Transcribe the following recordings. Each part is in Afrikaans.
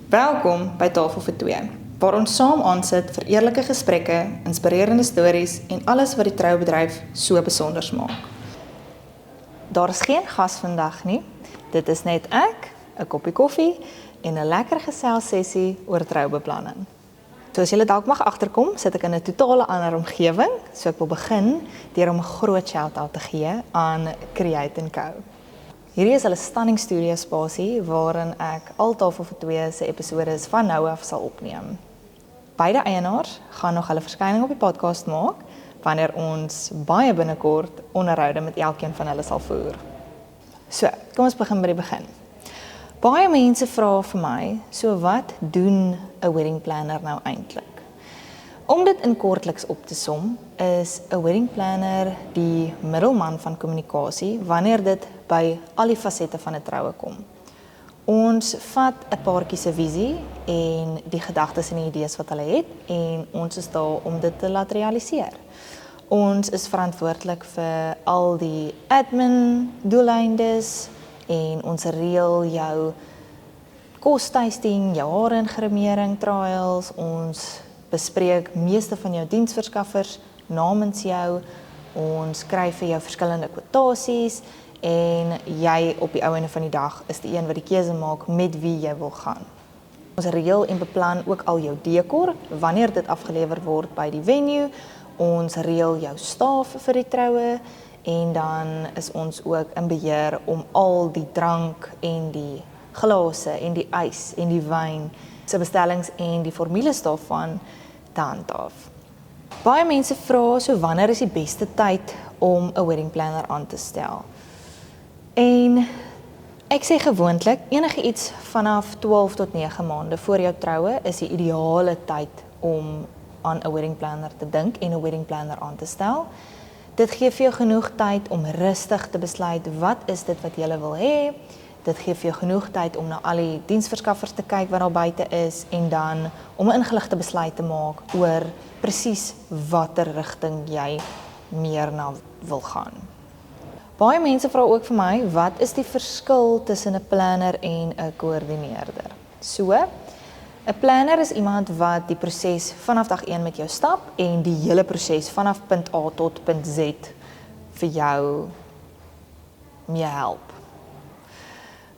Welkom by Tafel vir Twee, waar ons saam aansit vir eerlike gesprekke, inspirerende stories en alles wat die troubedryf so besonder maak. Daar is geen gas vandag nie. Dit is net ek, 'n koppie koffie en 'n lekker geselsessie oor troubeplanning. Soos julle dalk mag agterkom, sit ek in 'n totale ander omgewing, so ek wil begin deur om 'n groot shout-out te gee aan Create & Co. Hierdie is hulle stunning studio spasie waarin ek al Tafel vir Twee se episodes van nou af sal opneem. Beide eienaars gaan nog hulle verskyning op die podcast maak wanneer ons baie binnekort onderhoude met elkeen van hulle sal voer. So, kom ons begin by die begin. Baie mense vra vir my, so wat doen 'n wedding planner nou eintlik? Om dit in kortliks op te som, is 'n wedding planner die middelman van kommunikasie wanneer dit by al die fasette van 'n troue kom. Ons vat 'n paartjie se visie en die gedagtes en idees wat hulle het en ons is daar om dit te laat realiseer. Ons is verantwoordelik vir al die admin doeleindes en ons reël jou kostasting, jou haaringrimering trials, ons bespreek meeste van jou diensverskaffers namens jou, ons skryf vir jou verskillende kwotasies en jy op die einde van die dag is die een wat die keuse maak met wie jy wil gaan. Ons reël en beplan ook al jou dekor wanneer dit afgelewer word by die venue, ons reël jou staf vir die troue en dan is ons ook in beheer om al die drank en die glase en die ys en die wyn se bestellings en die formules daarvan te handhaaf. Baie mense vra, so wanneer is die beste tyd om 'n wedding planner aan te stel? En ek sê gewoonlik, enige iets vanaf 12 tot 9 maande voor jou troue is die ideale tyd om aan 'n wedding planner te dink en 'n wedding planner aan te stel. Dit gee vir jou genoeg tyd om rustig te besluit wat is dit wat jy wil hê. Dit gee vir jou genoeg tyd om na al die diensverskaffers te kyk wat daar buite is en dan om 'n ingeligte besluit te maak oor presies watter rigting jy meer na wil gaan. Baie mense vra ook vir my, wat is die verskil tussen 'n planner en 'n koördineerder? So, 'n planner is iemand wat die proses vanaf dag 1 met jou stap en die hele proses vanaf punt A tot punt Z vir jou mee help.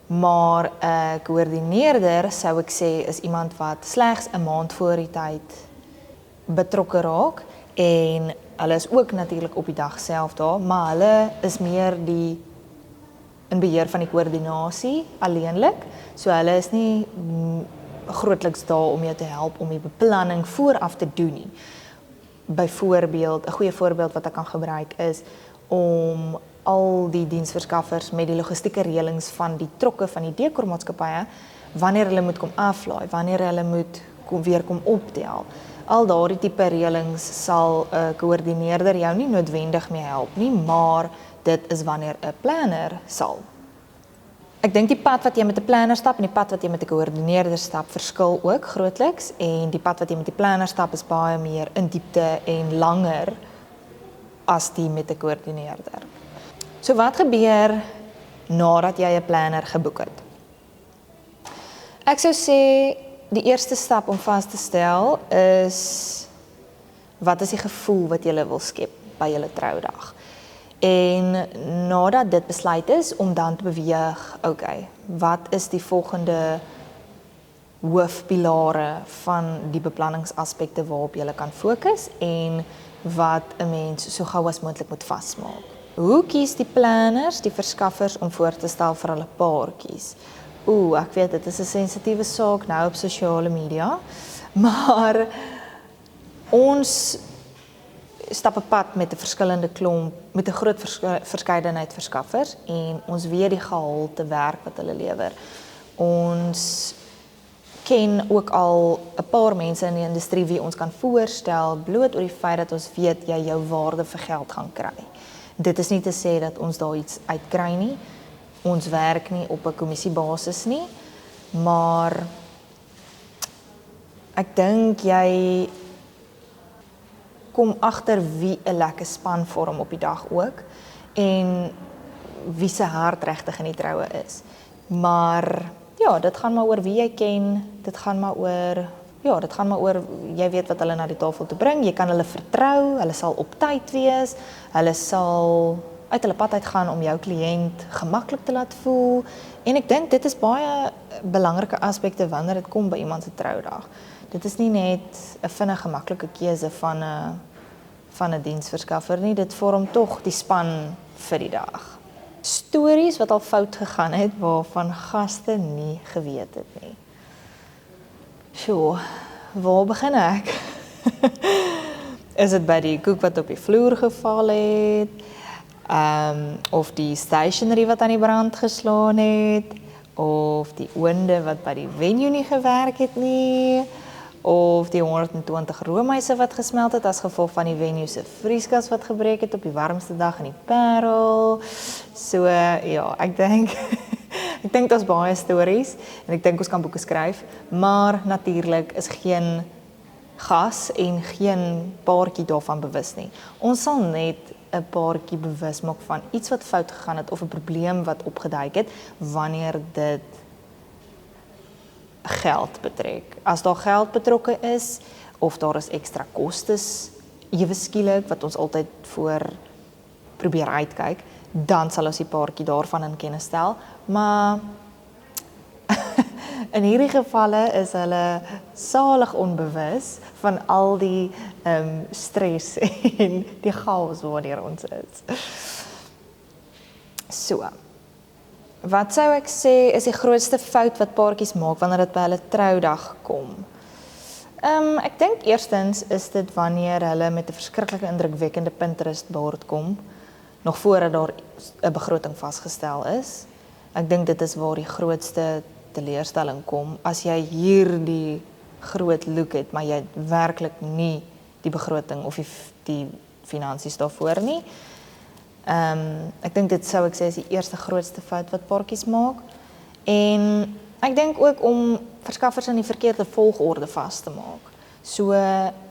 Maar 'n koördineerder sou ek sê is iemand wat slegs 'n maand voor die tyd betrokke raak en hulle is ook natuurlik op die dag self daar, maar hulle is meer in beheer van die koördinasie alleenlik, so hulle is nie grootliks daar om jou te help om die beplanning vooraf te doen nie. Byvoorbeeld, 'n goeie voorbeeld wat ek kan gebruik is om al die diensverskaffers met die logistieke reëlings van die trokke van die dekormaatskappye, wanneer hulle moet kom aflaai, wanneer hulle moet weer kom optel. Al daardie tipe reëlings sal 'n koördineerder jou nie noodwendig mee help nie, maar dit is wanneer 'n planner sal. Ek dink die pad wat jy met 'n planner stap en die pad wat jy met 'n koördineerder stap verskil ook grootliks en die pad wat jy met die planner stap is baie meer in diepte en langer as die met 'n koördineerder. So wat gebeur nadat jy 'n planner geboek het? Ek sou sê die eerste stap om vas te stel is wat is die gevoel wat jy wil skep by julle troudag? En nadat dit besluit is om dan te beweeg, okay, wat is die volgende hoofpilare van die beplanningsaspekte waarop jy kan fokus en wat 'n mens so gou as moontlik moet vasmaak? Hoe kies die planners die verskaffers om voor te stel vir hulle paartjies? Ek weet, dit is 'n sensitiewe saak nou op sosiale media, maar ons stap 'n pad met 'n verskillende klomp, met 'n groot verskeidenheid verskaffers en ons weet die gehalte werk wat hulle lewer. Ons ken ook al 'n paar mense in die industrie wie ons kan voorstel bloot oor die feit dat ons weet jy jou waarde vir geld gaan kry. Dit is nie te sê dat ons daar iets uitkry nie. Ons werk nie op 'n kommissiebasis nie, maar ek dink jy kom agter wie 'n lekker span vorm op die dag ook en wie se hart regtig in die troue is. Maar ja, dit gaan maar oor wie jy ken, dit gaan maar oor, jy weet wat hulle na die tafel toe bring, jy kan hulle vertrou, hulle sal op tyd wees, hulle sal uit hulle pad uit gaan om jou kliënt gemaklik te laat voel, en ek dink dit is baie belangrike aspekte wanneer dit kom by iemand se troudag. Dit is nie net 'n vinnige maklike keuse van 'n diensverskaffer nie, dit vorm tog die span vir die dag. Stories wat al fout gegaan het, waarvan gaste nie geweet het nie. Sjoe, waar begin ek? Is dit by die koek wat op die vloer geval het? Of die stationery wat aan die brand geslaan het? Of die oonde wat by die venue nie gewerk het nie? Of die 120 roomhuise wat gesmelt het as gevolg van die venue se vrieskas wat gebreek het op die warmste dag in die Parel. So ja, ek dink daar's baie stories en ek dink ons kan boeke skryf, maar natuurlik is geen gas en geen paartjie daarvan bewus nie. Ons sal net 'n paartjie bewus maak van iets wat fout gegaan het of 'n probleem wat opgeduik het wanneer dit geld betrek. As daar geld betrokke is of daar is ekstra kostes ewe skielik wat ons altyd voor probeer uitkyk, dan sal ons die paartjie daarvan in kennis stel, maar in hierdie gevalle is hulle salig onbewus van al die stres en die chaos waardeur ons is. So, wat sou ek sê is die grootste fout wat paartjies maak wanneer dit by hulle troudag kom? Ek dink eerstens is dit wanneer hulle met 'n verskriklike indrukwekkende Pinterest-bord kom, nog voordat daar 'n begroting vasgestel is. Ek dink dit is waar die grootste teleurstelling kom, as jy hierdie groot look het, maar jy het werklik nie die begroting of die finansies daarvoor nie. Ek dink dit sou ek sê is die eerste grootste fout wat paartjies maak. En ek dink ook om verskaffers in die verkeerde volgorde vas te maak. So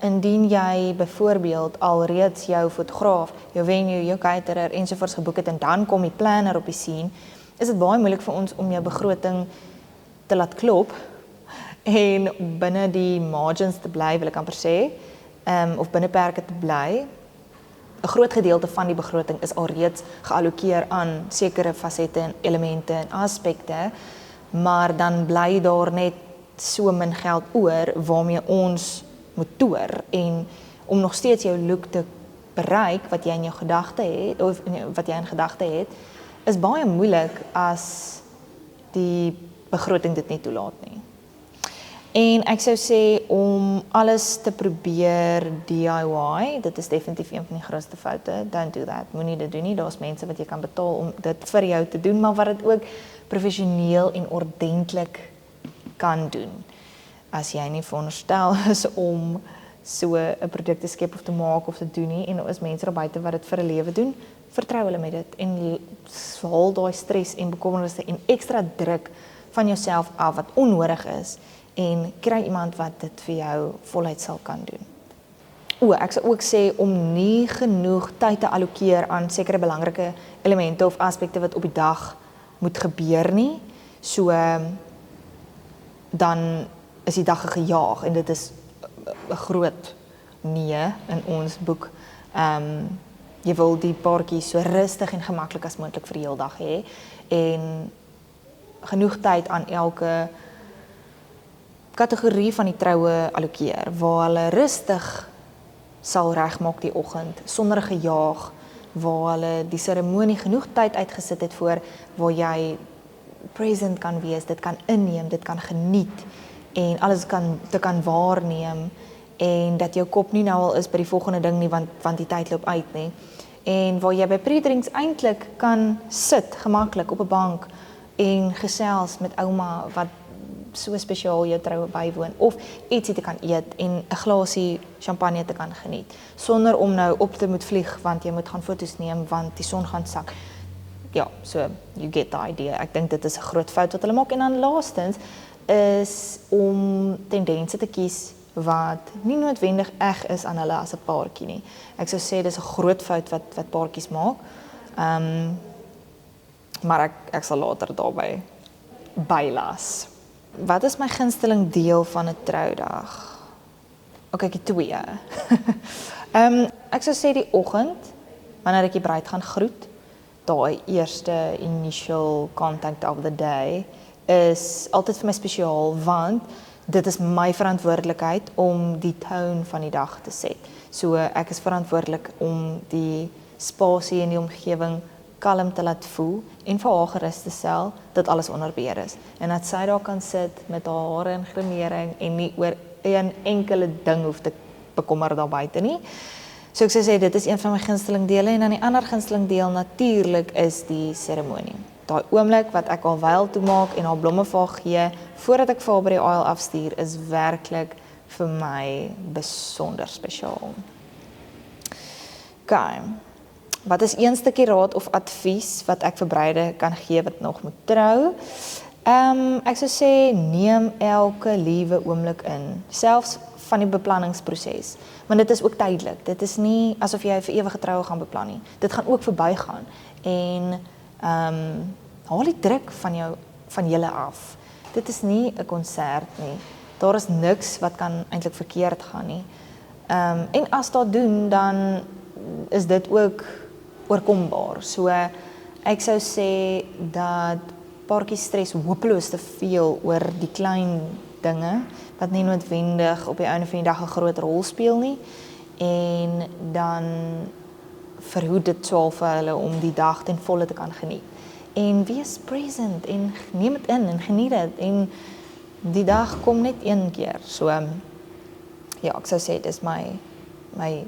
indien jy byvoorbeeld alreeds jou fotograaf, jou venue, jou caterer ensovoorts geboek het en dan kom die planner op die scene, is dit baie moeilik vir ons om jou begroting te laat klop en binne die margins te bly, wil ek amper sê, of binne perke te bly. 'n Groot gedeelte van die begroting is alreeds geallokeer aan sekere fasette en elemente en aspekte, maar dan bly daar net so min geld oor waarmee ons moet toer, en om nog steeds jou look te bereik wat jy in jou gedagte het, of wat jy in gedagte het, is baie moeilik as die begroting dit nie toelaat nie. En ek sou sê om alles te probeer DIY, dit is definitief een van die grootste foute. Don't do that, moenie dit doen nie. Daar's mense wat jy kan betaal om dit vir jou te doen, maar wat dit ook professioneel en ordentlik kan doen. As jy nie veronderstel is om so 'n produk te skep of te maak of te doen nie, en daar is mense daar buite wat dit vir 'n lewe doen, vertrou hulle met dit en haal daai stres en bekommernisse en ekstra druk van jouself af wat onnodig is, en kry iemand wat dit vir jou voluit sal kan doen. Ek sou ook sê om nie genoeg tyd te allokeer aan sekere belangrike elemente of aspekte wat op die dag moet gebeur nie. So dan is die dag gejaag en dit is 'n groot nee in ons boek. Jy wil die paartjie so rustig en gemaklik as moontlik vir die hele dag hê en genoeg tyd aan elke kategorie van die troue allokeer, waar hulle rustig sal regmaak die oggend, sonder gejaag, waar hulle die seremonie genoeg tyd uitgesit het voor, waar jy present kan wees, dit kan inneem, dit kan geniet, en alles te kan waarneem, en dat jou kop nie nou al is by die volgende ding nie, want die tyd loop uit nie. En waar jy by pre-drinks eintlik kan sit, gemaklik, op 'n bank, en gesels met ouma, wat so spesiaal jou troue bywoon, of ietsie te kan eet en 'n glasie champagne te kan geniet, sonder om nou op te moet vlieg, want jy moet gaan foto's neem, want die son gaan sak. Ja, so, you get the idea. Ek dink dit is 'n groot fout wat hulle maak. En dan laastens is om tendense te kies wat nie noodwendig eg is aan hulle as 'n paartjie nie. Ek sou sê dis 'n groot fout wat paartjies maak. Maar ek sal later daarby bylas. Wat is my gunsteling deel van 'n troudag? Ok, ek het 2. Ek sou sê die oggend, wanneer ek die bruid gaan groet, daai eerste initial contact of the day, is altyd vir my spesiaal, want dit is my verantwoordelikheid om die tone van die dag te set. So ek is verantwoordelik om die spasie en die omgewing kalm te laat voel en vir haar gerus te stel dat alles onder beheer is. En dat sy daar kan sit met haar hare en grimering en nie oor 'n enkele ding hoef te bekommer daar buite nie. So ek sou sê dit is een van my gunsteling dele, en dan die ander gunsteling deel natuurlik is die seremonie. Daai oomblik wat ek al wyl toe maak en haar blomme vir haar gee voordat ek vir haar by die aisle afstuur, is werklik vir my besonder spesiaal. Okay. Wat is een stukkie raad of advies wat ek vir bruide kan gee wat nog moet trou? Ek sou sê neem elke liewe oomblik in, selfs van die beplanningsproses. Want dit is ook tydelik. Dit is nie asof jy vir ewige troue gaan beplan nie. Dit gaan ook verbygaan en haal die druk van julle af. Dit is nie 'n konsert nie. Daar is niks wat kan eintlik verkeerd gaan nie. En as dit doen, dan is dit ook oorkombaar. So ek sou sê dat paartjies stres hopeloos te veel oor die klein dinge wat nie noodwendig op die einde van die dag 'n groot rol speel nie, en dan verhoed dit swaar vir hulle om die dag ten volle te kan geniet. En wees present en neem dit in en geniet dit, en die dag kom net een keer. So ja, ek sou sê dis my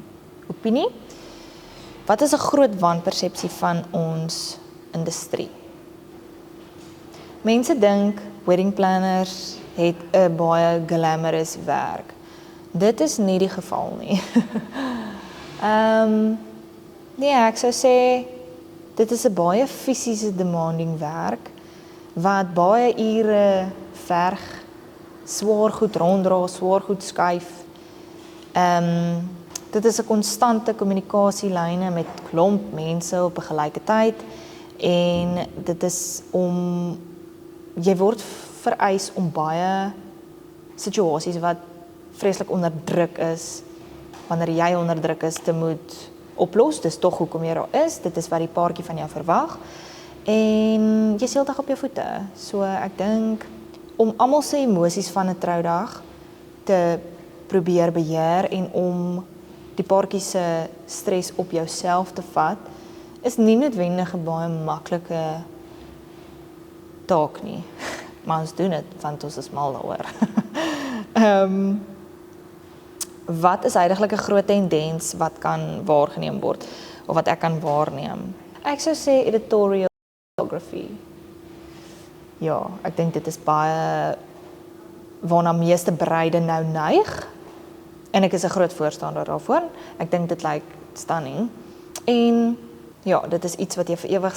opinie. Wat is 'n groot wanpersepsie van ons industrie? Mense dink wedding planners het 'n baie glamorous werk. Dit is nie die geval nie. Nee, ek sou sê dit is 'n baie fisiese demanding werk wat baie ure verg, swaar goed ronddra, swaar goed skuif. Dit is 'n konstante kommunikasielyne met klomp mense op 'n gelyke tyd, en dit is jy word vereis om baie situasies wat vreeslik onder druk is, wanneer jy onder druk is, te moet oplos. Dis tog hoekom jy daar is, dit is wat die paartjie van jou verwag, en jy is heeldag op jou voete. So ek dink om almal se emosies van 'n troudag te probeer beheer en om die paartjie se stres op jouself te vat, is nie noodwendig 'n baie maklike taak nie. Maar ons doen dit, want ons is mal daaroor. Wat is heidaglik 'n groot tendens wat kan waargeneem word, of wat ek kan waarneem? Ek sou sê editorial photography. Ja, ek dink dit is baie waarna meeste bruide nou neig, en ek is 'n groot voorstander daarvoor. Ek dink dit lyk stunning, en ja, dit is iets wat jy vir ewig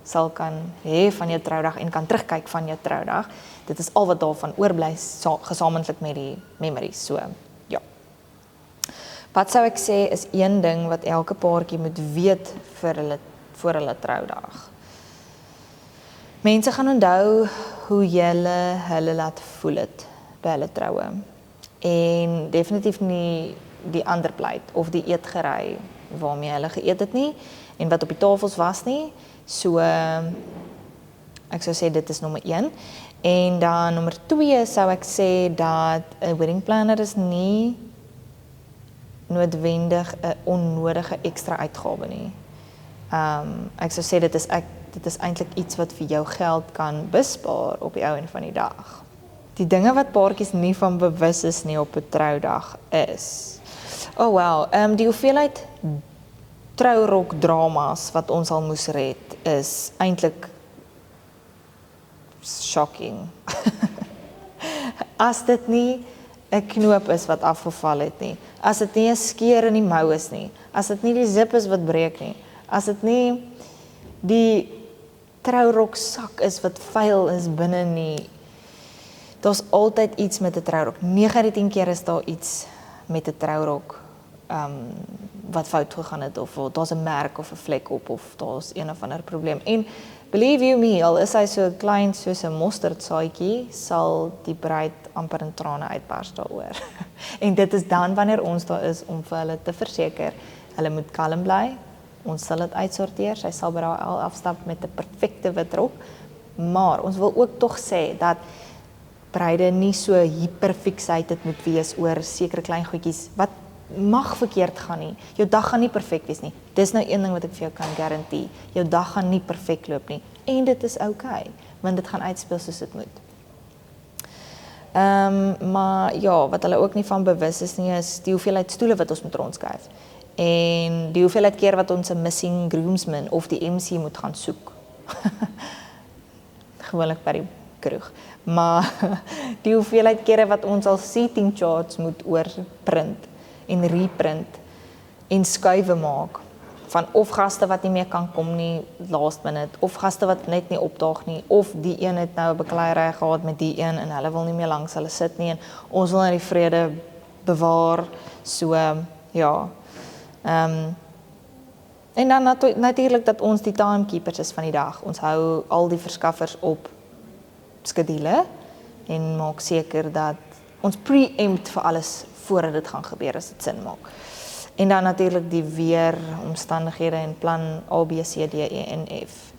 sal kan hê van jou troudag en kan terugkyk van jou troudag. Dit is al wat daarvan oorbly, gesamentlik met die memories. So, ja. Wat sou ek sê is een ding wat elke paartjie moet weet voor hulle troudag? Mense gaan onthou hoe jy hulle laat voel het by hulle troue. En definitief nie die ander pleit of die eetgerei waarmee hulle geëet het nie, en wat op die tafels was nie. So ek sou sê dit is nommer 1. En dan nommer 2 sou ek sê dat 'n wedding planner is nie noodwendig 'n onnodige ekstra uitgawe nie. Ek sou sê dit is eintlik iets wat vir jou geld kan bespaar op die einde van die dag. Die dinge wat paartjies nie van bewus is nie op 'n troudag is, die hoeveelheid trourok dramas wat ons al moes red is eintlik shocking. As dit nie 'n knoop is wat afgeval het nie, as dit nie 'n skeur in die mou is nie, as dit nie die zip is wat breek nie, as dit nie die trourok sak is wat vuil is binne nie. Daar's altyd iets met 'n trourok. 9 uit die 10 keer is daar iets met 'n trourok wat fout gegaan het of daar's 'n merk of 'n vlek op of daar's een of ander probleem. En believe you me, al is hy so klein soos 'n mosterdsaadjie, sal die bruid amper in trane uitbars daaroor. En dit is dan wanneer ons daar is om vir hulle te verseker, hulle moet kalm bly. Ons sal dit uitsorteer. Sy sal by haar afstap met 'n perfekte wit rok. Maar ons wil ook tog sê dat bruide nie so hyperfixated moet wees oor sekere klein goedjies wat mag verkeerd gaan nie. Jou dag gaan nie perfek wees nie. Dis nou een ding wat ek vir jou kan garandeer. Jou dag gaan nie perfek loop nie. En dit is okay, want dit gaan uitspeel soos dit moet. Maar ja, wat hulle ook nie van bewus is nie, is die hoeveelheid stoele wat ons moet rondskuif. En die hoeveelheid keer wat ons 'n missing groomsman of die MC moet gaan soek. Gewoonlik by die kroeg. Maar die hoeveelheid kere wat ons al seating charts moet oorprint en reprint en skuwe maak van of gaste wat nie meer kan kom nie last minute, of gaste wat net nie opdaag nie, of die een het nou 'n bekleierery gehad met die een en hulle wil nie meer langs hulle sit nie en ons wil net die vrede bewaar. So ja. En dan natuurlik dat ons die timekeepers is van die dag. Ons hou al die verskaffers op skedule en maak seker dat ons preempt vir alles voordat dit gaan gebeur as dit sin maak. En dan natuurlik die weeromstandighede en plan A, B, C, D, E en F.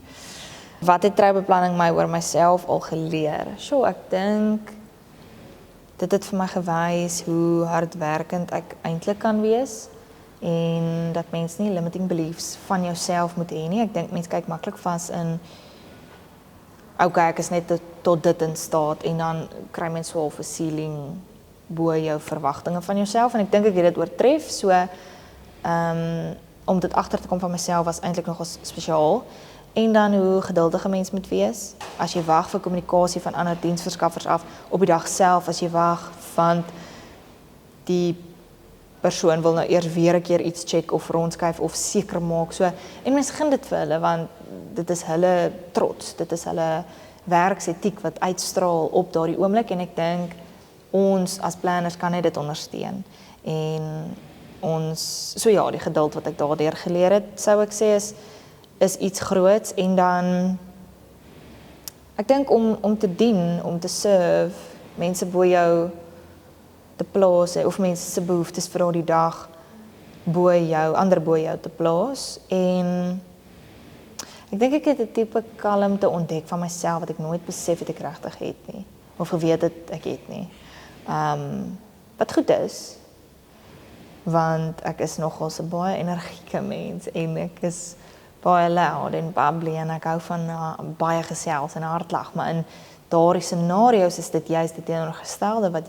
Wat het troubeplanning my oor myself al geleer? Ek dink dit het vir my gewys hoe hardwerkend ek eintlik kan wees en dat mens nie limiting beliefs van jouself moet hê nie. Ek dink mens kyk maklik vas in okay, ek is net tot dit in staat en dan kry mens so 'n ceiling bo jou verwagtinge van jouself en ek dink ek het dit oortref. So om dit agter te kom van myself was eintlik nogal spesiaal. En dan hoe geduldige mens moet wees. As jy wag vir kommunikasie van ander diensverskaffers af op die dag self, as jy wag want die persoon wil nou eers weer 'n keer iets check of rondskuif of seker maak. So en mens gun dit vir hulle want dit is hulle trots, dit is hulle werksetiek wat uitstraal op daardie oomblik en ek dink ons as planners kan net dit ondersteun. En ons so ja, die geduld wat ek daardeur geleer het, sou ek sê is iets groots en dan ek dink om te dien, om te serve, mense bo jou te plaas of mense se behoeftes vir daardie dag bo jou, ander bo jou te plaas en ek dink ek het 'n tipe kalmte ontdek van myself wat ek nooit besef het ek regtig het nie of geweet het ek het nie. Wat goed is want ek is nogal 'n baie energieke mens en ek is baie loud en bubbly en ek hou van baie gesels en hardlag, maar in daardie scenario's is dit juist die teenoorgestelde wat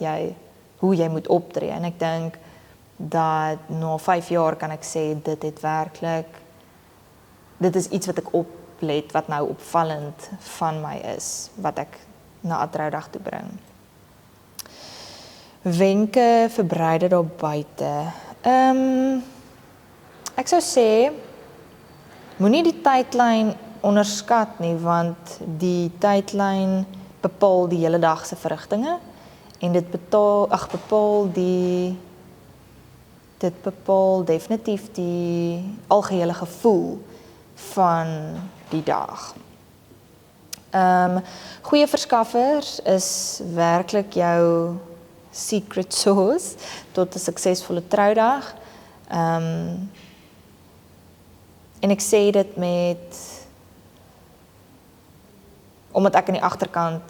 hoe jy moet optree en ek dink dat na 5 jaar kan ek sê dit het werklik dit is iets wat ek oplet wat nou opvallend van my is wat ek na 'n troudag toe bring. Wenke vir bruide daar buite. Ek sou sê moenie die tydlyn onderskat nie want die tydlyn bepaal die hele dag se verrigtinge en dit bepaal definitief die algehele gevoel van die dag. Goeie verskaffers is werklik jou secret sauce tot 'n suksesvolle troudag. En ek sê dit omdat ek aan die agterkant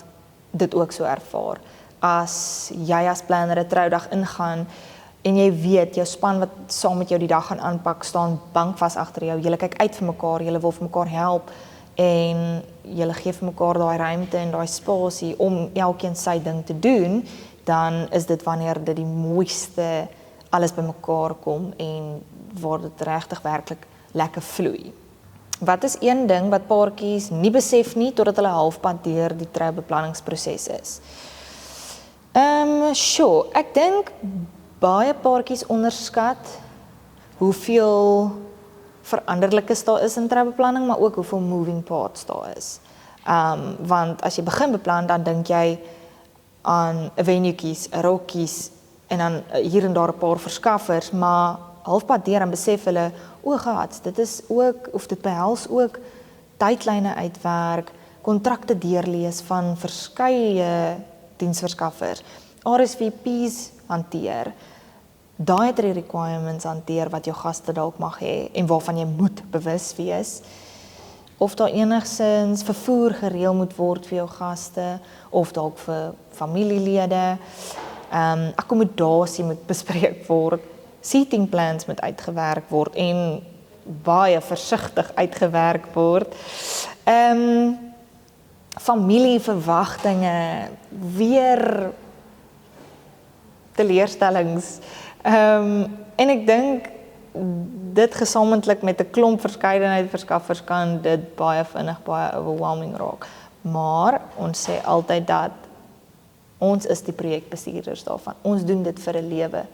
dit ook so ervaar. As jy as planner 'n troudag ingaan en jy weet jou span wat saam met jou die dag gaan aanpak staan bankvas agter jou. Julle kyk uit vir mekaar, julle wil vir mekaar help en julle gee vir mekaar daai ruimte en daai spasie om elkeen sy ding te doen, dan is dit wanneer dit die mooiste alles bymekaar kom en waar dit regtig werklik lekker vloei. Wat is een ding wat paartjies nie besef nie totdat hulle halfpad deur die troubeplanningsproses is? Ek dink baie paartjies onderskat hoeveel veranderlikes daar is in troubeplanning, maar ook hoeveel moving parts daar is. Want as jy begin beplan, dan dink jy aan 'n venuekies, 'n rokkies en dan hier en daar 'n paar verskaffers, maar halfpad deur en besef hulle, o gats, dit is ook, of dit behels ook tydlyne uitwerk, kontrakte deurlees van verskeie diensverskaffers, RSVP's hanteer, dietary requirements hanteer wat jou gaste dalk mag hê en waarvan jy moet bewus wees, of daar enigstens vervoer gereël moet word vir jou gaste, of dalk vir familielede, akkommodasie moet bespreek word, seating plans moet uitgewerk word en baie versigtig uitgewerk word. Familieverwagtinge, weer teleurstellings. En ek dink dit gesamentlik met 'n klomp verskeidenheid verskaffers kan dit baie vinnig baie overwhelming raak. Maar ons sê altyd dat ons is die projekbestuurders daarvan. Ons doen dit vir 'n lewe.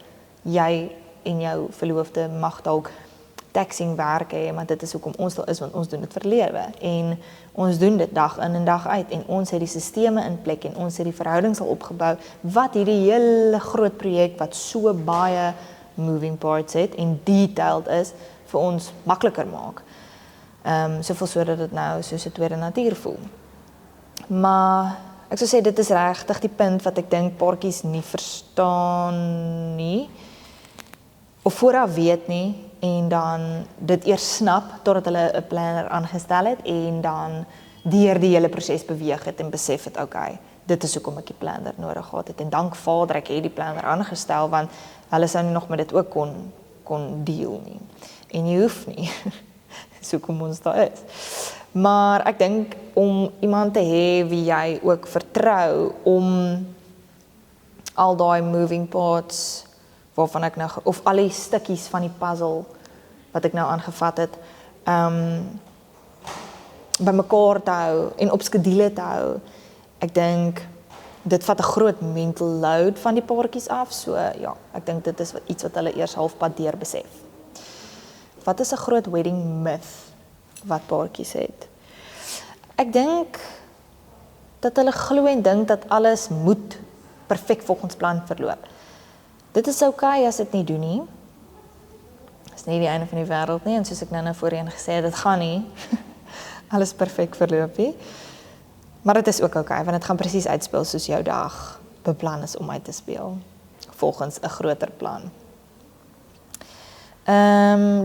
Jy en jou verloofde mag dalk taxing werk hê, maar dit is hoekom ons daar is, want ons doen dit vir lewe. En ons doen dit dag in en dag uit. En ons het die sisteme in plek en ons het die verhoudings al opgebou wat hierdie hele groot projek wat so baie moving parts het en detailed is, vir ons makliker maak. Soveel sodat dit nou soos 'n tweede natuur voel. Maar ek sou sê dit is regtig die punt wat ek dink paartjies nie verstaan nie, of vooraf weet nie, en dan dit eers snap totdat hulle 'n planner aangestel het en dan deur die hele proses beweeg het en besef het, okay, dit is hoekom ek die planner nodig gehad het en dank Vader ek het die planner aangestel, want hulle sou nie nog met dit ook kon deal nie. En jy hoef nie. Dis hoekom ons daar is. Maar ek dink om iemand te hê wie jy ook vertrou om al daai moving parts waarvan ek nou, of al die stukkies van die puzzle wat ek nou aangevat het, by mekaar te hou en op skedule te hou. Ek dink dit vat 'n groot mental load van die paartjies af, so ja, ek dink dit is iets wat hulle eers halfpad deur besef. Wat is 'n groot wedding myth wat paartjies het? Ek dink dat hulle glo en dink dat alles moet perfek volgens plan verloop. Dit is okay as dit nie doen nie. Dit is nie die einde van die wêreld nie, en soos ek nou voorheen gesê het, dit gaan nie alles perfek verloop nie. Maar dit is ook okay, want dit gaan presies uitspeel soos jou dag beplan is om uit te speel, volgens 'n groter plan.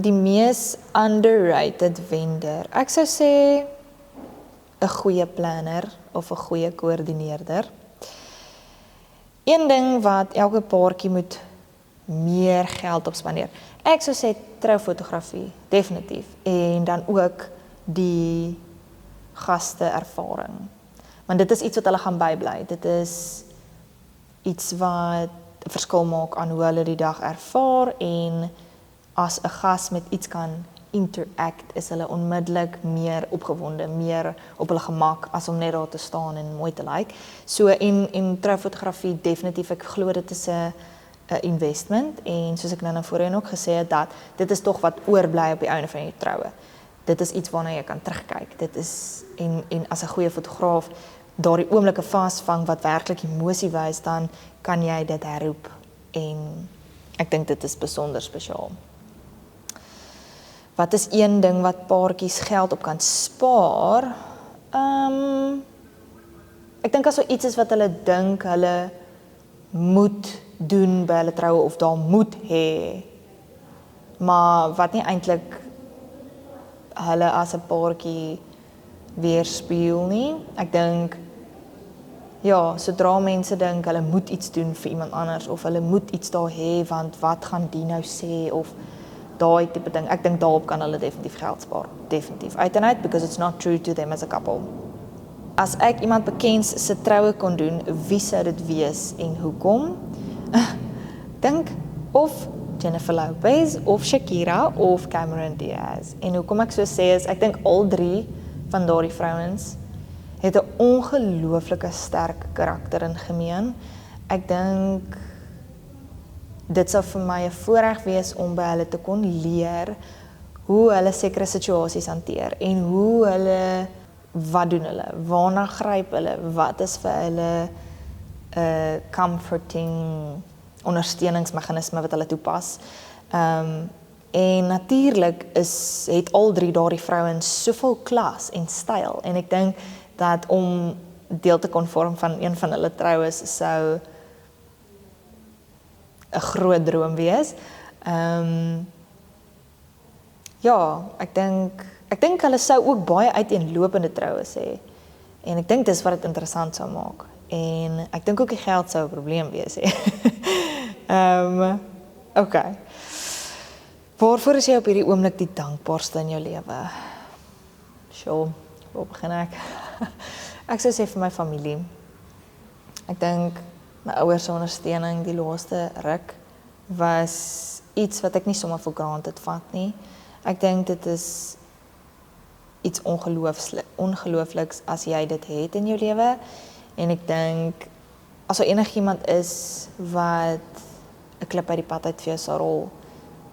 Die mees underrated vendor, ek sou sê 'n goeie planner of 'n goeie koördineerder. Een ding wat elke paartjie moet meer geld op spandeer. Ek sou sê troufotografie, definitief. En dan ook die gaste ervaring. Want dit is iets wat hulle gaan bybly. Dit is iets wat 'n verskil maak aan hoe hulle die dag ervaar, en as 'n gas met iets kan interact, is hulle onmiddellik meer opgewonde, meer op hulle gemak as om net daar te staan en mooi te lyk. So en troufotografie definitief, ek glo dit is 'n investment, en soos ek nou voorheen ook gesê het, dat dit is tog wat oorbly op die einde van jou troue. Dit is iets waarna jy kan terugkyk. Dit is en as 'n goeie fotograaf daardie oomblikke vasvang wat werklik emosie wys, dan kan jy dit herroep, en ek dink dit is besonder spesiaal. Wat is een ding wat paartjies geld op kan spaar? Ek dink as so iets is wat hulle dink hulle moet doen by hulle troue of daar moet hê, maar wat nie eintlik hulle as 'n paartjie weerspieël nie. Ek dink, ja, sodra mense dink hulle moet iets doen vir iemand anders, of hulle moet iets daar hê, want wat gaan die nou sê, of daai tipe ding. Ek dink daarop kan hulle definitief geld spaar. Definitief. Uit en uit, because it's not true to them as a couple. As ek iemand bekend se troue kon doen, wie sou dit wees en hoekom? Dink of Jennifer Lopez, of Shakira, of Cameron Diaz. En hoekom ek so sê is, ek dink al drie van daardie vrouens het 'n ongelooflike sterk karakter in gemeen. Ek dink dit sou vir my 'n voorreg wees om by hulle te kon leer hoe hulle sekere situasies hanteer en hoe hulle, wat doen hulle, waarna gryp hulle, wat is vir hulle 'n comforting ondersteuningsmeganisme wat hulle toepas. En natuurlik het al 3 daardie vrouens soveel klas en styl en ek dink dat om deel te kon vorm van een van hulle troues sou 'n groot droom wees. Ja, ek dink hulle sou ook baie uiteenlopende troues hê. En ek dink dis wat dit interessant sou maak. En ek dink ook die geld sou 'n probleem wees hê. Okay. Waarvoor is jy op hierdie oomblik die dankbaarste in jou lewe? Sjoe, waar begin ek? Ek sou sê vir my familie. Ek dink my ouers se ondersteuning die laaste ruk was iets wat ek nie sommer for granted vat nie. Ek dink dit is iets ongeloofliks as jy dit het in jou lewe. En ek dink as daar enigiemand is wat 'n klip uit die pad uit vir jou sal rol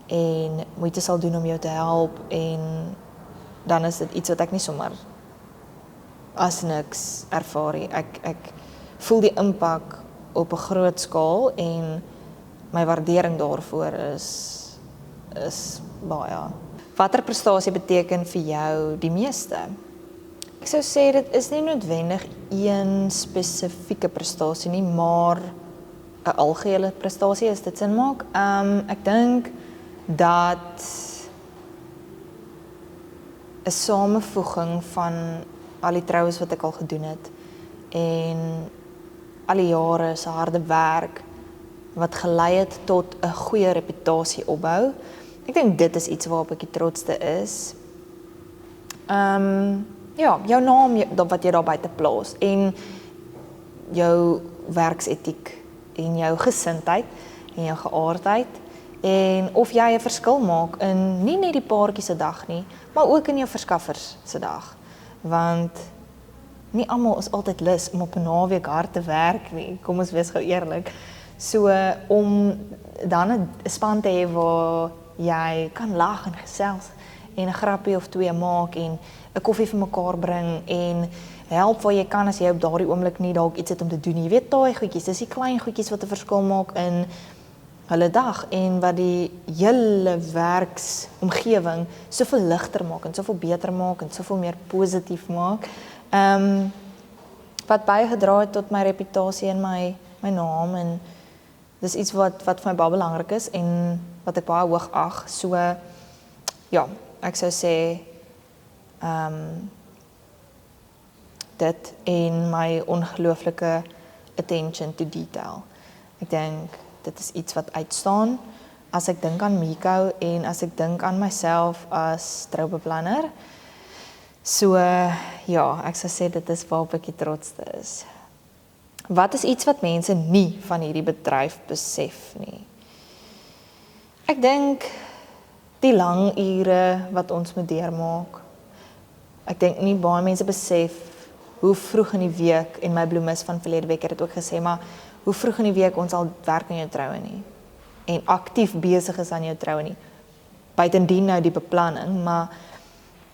en moeite sal doen om jou te help en dan is dit iets wat ek nie sommer as niks ervaar nie. Ek voel die impak op 'n groot skaal en my waardering daarvoor is baie. Watter prestasie beteken vir jou die meeste? Ek sou sê dit is nie noodwendig een spesifieke prestasie nie, maar 'n algehele prestasie as dit sin maak. Ek dink dat 'n samevoeging van al die troues wat ek al gedoen het en al die jare se harde werk wat gelei het tot 'n goeie reputasie opbou. Ek dink dit is iets waarop ek die trotsste is. Ja, jou naam wat jy daar buite plaas en jou werksetiek en jou gesindheid en jou geaardheid en of jy 'n verskil maak in nie net die paartjie se dag nie, maar ook in jou verskaffers se dag. Want nie almal is altyd lus om op 'n naweek hard te werk nie. Kom ons wees gou eerlik. So om dan 'n span te hê waar jy kan lag en gesels en 'n grappie of twee maak en 'n koffie vir mekaar bring en help waar jy kan as jy op daardie oomblik nie dalk iets het om te doen. Jy weet daai goedjies, dis die klein goedjies wat 'n verskil maak in hulle dag en wat die hele werksomgewing soveel ligter maak en soveel beter maak en soveel meer positief maak. Wat bygedra het tot my reputasie en my naam en dis iets wat vir my baie belangrik is en wat ek baie hoog ag. So ja, ek sou sê dit en my ongelooflike attention to detail. Ek dink dit is iets wat uitstaan as ek dink aan Miko en as ek dink aan myself as troubeplanner. So ja, ek sou sê dit is waarop ek die trotsste is. Wat is iets wat mense nie van hierdie bedryf besef nie? Ek dink die lang ure wat ons moet deurmaak. Ek dink nie baie mense besef hoe vroeg in die week, en my bloemis van verlede week het dit ook gesê, maar hoe vroeg in die week ons al werk aan jou troue nie. En aktief besig is aan jou troue nie. Buitendien nou die beplanning, maar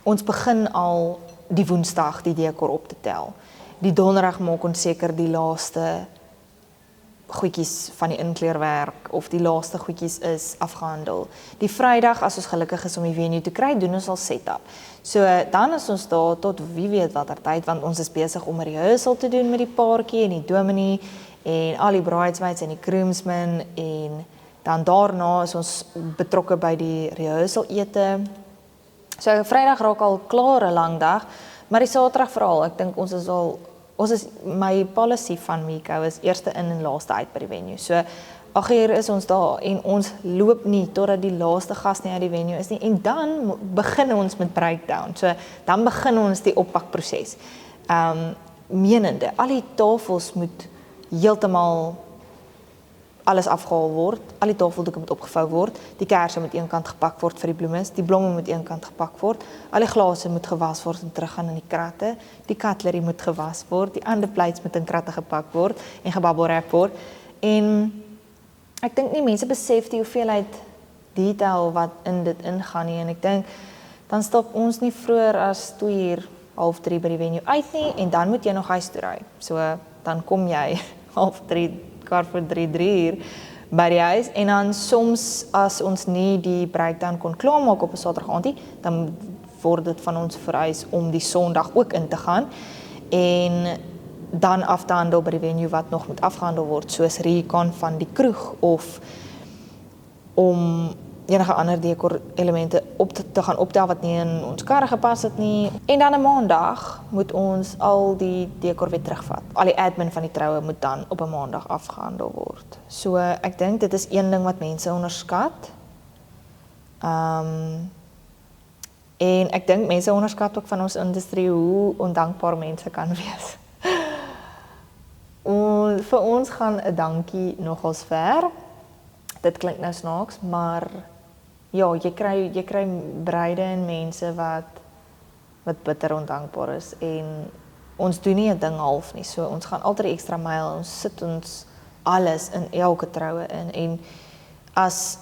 ons begin al die Woensdag die dekor op te tel. Die Donderdag maak ons seker die laaste goedjies van die inkleerwerk of die laaste goedjies is afgehandel. Die Vrydag as ons gelukkig is om die venue te kry, doen ons al setup. So dan is ons daar tot wie weet watter tyd, want ons is besig om 'n rehearsal te doen met die paartjie en die dominee en al die bridesmaids en die groomsmen en dan daarna is ons betrokke by die rehearsal ete. So Vrydag raak al klaar 'n lang dag, maar die Saterdag veral, ek dink ons is my policy van Miko is eerste in en laaste uit by die venue. So 8:00 is ons daar en ons loop nie totdat die laaste gas nie uit die venue is nie en dan begin ons met breakdown. So dan begin ons die oppakproses. Menende, al die tafels moet heeltemal alles afgehaal word, al die tafeldoeke moet opgevou word, die kersse moet eenkant gepak word vir die bloemes, die blomme moet eenkant gepak word, al die glase moet gewas word en teruggaan in die kratte, die cutlery moet gewas word, die ander plates moet in kratte gepak word en gebubble wrap word. En ek dink nie mense besef die hoeveelheid detail wat in dit ingaan nie en ek dink dan stap ons nie vroeër as 2:00, 2:30 by die venue uit nie en dan moet jy nog huis toe ry. So dan kom jy 2:30, 3:00 by die huis, en dan soms as ons nie die breakdown kon klaarmaak op 'n Saterdag aandie, dan word dit van ons vereis om die Sondag ook in te gaan, en dan af te handel by die venue wat nog moet afgehandel word, soos recon van die kroeg, of om enige ander dekor elemente te gaan optel wat nie in ons karre gepas het nie. En dan 'n Maandag moet ons al die dekor weer terugvat. Al die admin van die troue moet dan op 'n Maandag afgehandel word. So ek dink dit is een ding wat mense onderskat. En ek dink mense onderskat ook van ons industrie hoe ondankbaar mense kan wees. Vir ons gaan 'n dankie nogals ver. Dit klink nou snaaks, maar ja, jy kry bruide en mense wat bitter ondankbaar is, en ons doen nie 'n ding half nie, so ons gaan altyd die ekstra myl, ons sit ons alles in elke troue in, en as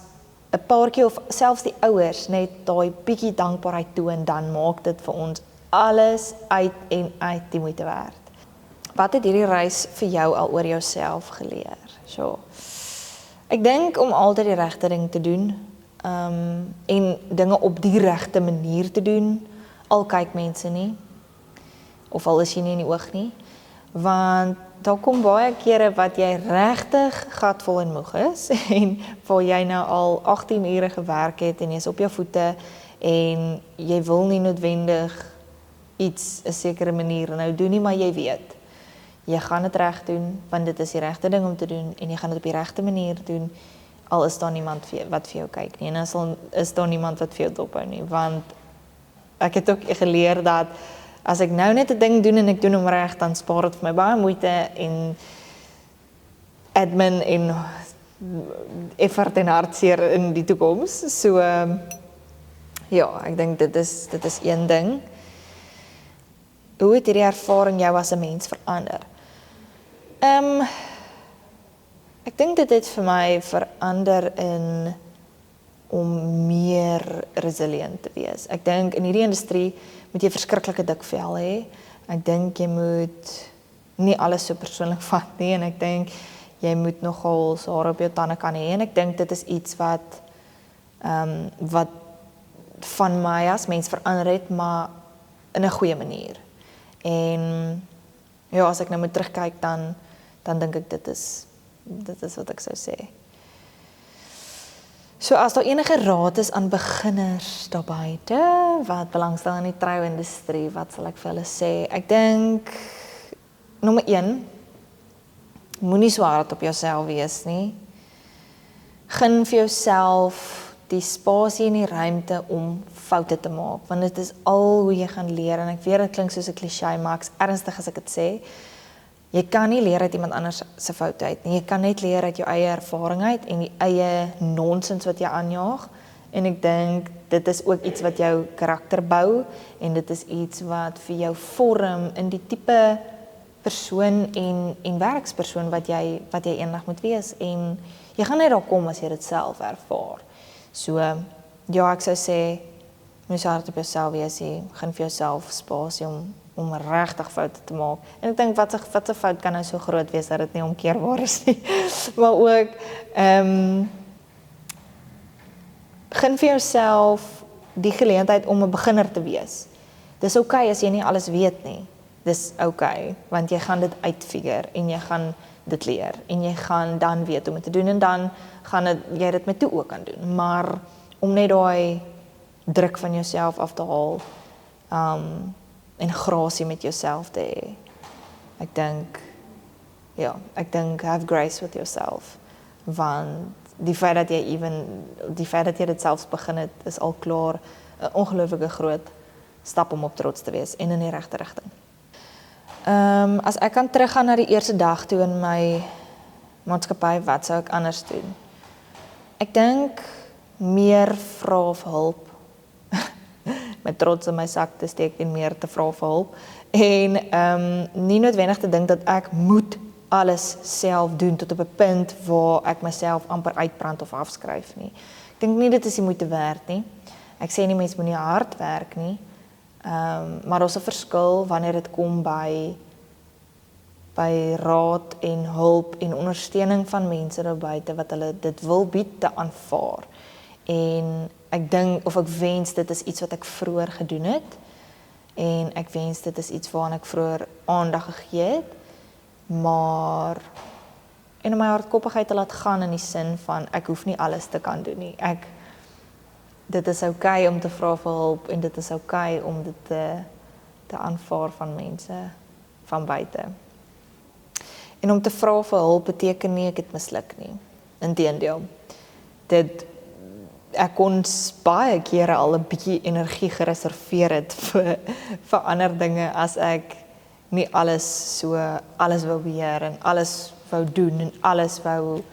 'n paartjie of selfs die ouers net daai bietjie dankbaarheid toon, dan maak dit vir ons alles uit en uit die moeite werd. Wat het hierdie reis vir jou al oor jouself geleer? So, ek dink om altyd die regte ding te doen, en dinge op die regte manier te doen, al kyk mense nie, of al is jy nie in die oog nie, want daar kom baie kere wat jy regtig gatvol en moeg is, en waar jy nou al 18 ure gewerk het, en jy is op jou voete, en jy wil nie noodwendig iets 'n sekere manier nou doen nie, maar jy weet, jy gaan dit reg doen, want dit is die regte ding om te doen, en jy gaan dit op die regte manier doen, al is daar niemand wat vir jou kyk nie, en is daar niemand wat vir jou dophou nie, want ek het ook geleer dat as ek nou net 'n ding doen en ek doen hom reg, dan spaar dit vir my baie moeite en admin en effort en hartseer in die toekoms. So ja, ek dink dit is een ding. Hoe het hierdie ervaring jou as 'n mens verander? Ek dink dit het vir my verander om meer resilient te wees. Ek dink in hierdie industrie moet jy verskriklike dik vel hê. Ek dink jy moet nie alles so persoonlik vat nie, en ek dink jy moet nogal hare op jou tande kan hê, en ek dink dit is iets wat van my as mens verander het, maar in 'n goeie manier. En ja, as ek nou moet terugkyk, dan dink ek dit is wat ek sou sê. So as daar enige raad is aan beginners daar buite wat belangstel in die trouindustrie, wat sal ek vir hulle sê? Ek dink nommer 1, moenie so hard op jouself wees nie. Gun vir jouself die spasie en die ruimte om foute te maak, want dit is al hoe jy gaan leer, en ek weet dit klink soos 'n cliché, maar ek's ernstig as ek dit sê. Jy kan nie leer uit iemand anders se foute uit nie. Jy kan net leer uit jou eie ervaring uit en die eie nonsens wat jy aanjaag. En ek dink dit is ook iets wat jou karakter bou, en dit is iets wat vir jou vorm in die tipe persoon en werkspersoon wat jy eendag moet wees, en jy gaan net daar kom as jy dit self ervaar. So ja, ek sou sê moenie so hard op jouself wees nie. Gun vir jouself spasie om regtig foute te maak. En ek dink wat 'n fout kan nou so groot wees dat dit nie omkeerbaar is nie. Maar ook gun vir jouself die geleentheid om 'n beginner te wees. Dis okay as jy nie alles weet nie. Dis okay, want jy gaan dit uitfigure en jy gaan dit leer en jy gaan dan weet om dit te doen, en dan gaan jy dit met toe ook kan doen. Maar om net daai druk van jouself af te haal, en grasie met jouself te hê. Ek dink have grace with yourself, want die feit dat jy dit selfs begin het, is al klaar 'n ongelooflike groot stap om op trots te wees en in die regte rigting. As ek kan teruggaan na die eerste dag toe in my maatskappy, wat sou ek anders doen? Ek dink meer vra vir hulp. Met trots in my sak te steek en meer te vra vir hulp. En nie noodwendig te dink dat ek moet alles self doen tot op 'n punt waar ek myself amper uitbrand of afskryf nie. Ek dink nie dit is die moeite werd nie. Ek sê nie mens moet nie hard werk nie. Maar daar's 'n verskil wanneer dit kom by by raad en hulp en ondersteuning van mense daar buite wat hulle dit wil bied te aanvaar. En ek dink of ek wens dit is iets wat ek vroeër gedoen het en ek wens dit is iets waaraan ek vroeër aandag gegee het, maar en om my hardkoppigheid te laat gaan in die sin van ek hoef nie alles te kan doen nie. Dit is oukei om te vra vir hulp en dit is oukei om dit te aanvaar van mense van buite. En om te vra vir hulp beteken nie ek het misluk nie. Inteendeel. Ek kon baie kere al 'n bietjie energie gereserveer het vir ander dinge as ek nie alles wou beheer en alles wou doen en alles wou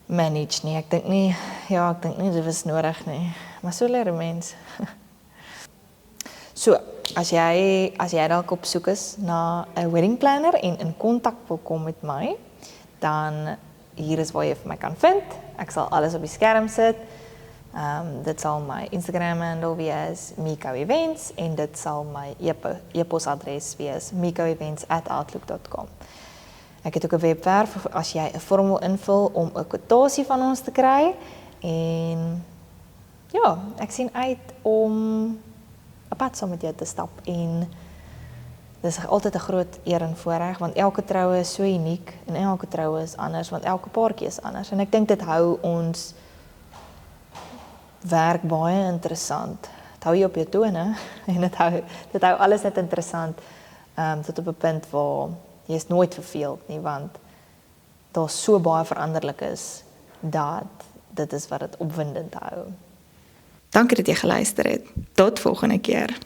manage nie. Ek dink nie dit was nodig nie. Maar so leer 'n mens. So, as jy dalk op soek is na 'n wedding planner en in kontak wil kom met my, dan hier is waar jy vir my kan vind. Ek sal alles op die skerm sit. Dit sal my Instagram handle wees mikoevents en dit sal my e-posadres wees mikoevents@outlook.com. Ek het ook 'n webwerf as jy 'n vorm wil invul om 'n kwotasie van ons te kry. En ja, ek sien uit om 'n pad saam met jou te stap en dis altyd 'n groot eer en voorreg want elke troue is so uniek en elke troue is anders want elke paartjie is anders en ek dink dit hou ons werk baie interessant. Dit hou jy op jou tone en dit hou alles net interessant tot op 'n punt waar jy is nooit verveeld nie want daar so baie veranderlik is dat dit is wat dit opwindend hou. Dankie dat jy geluister het. Tot volgende keer.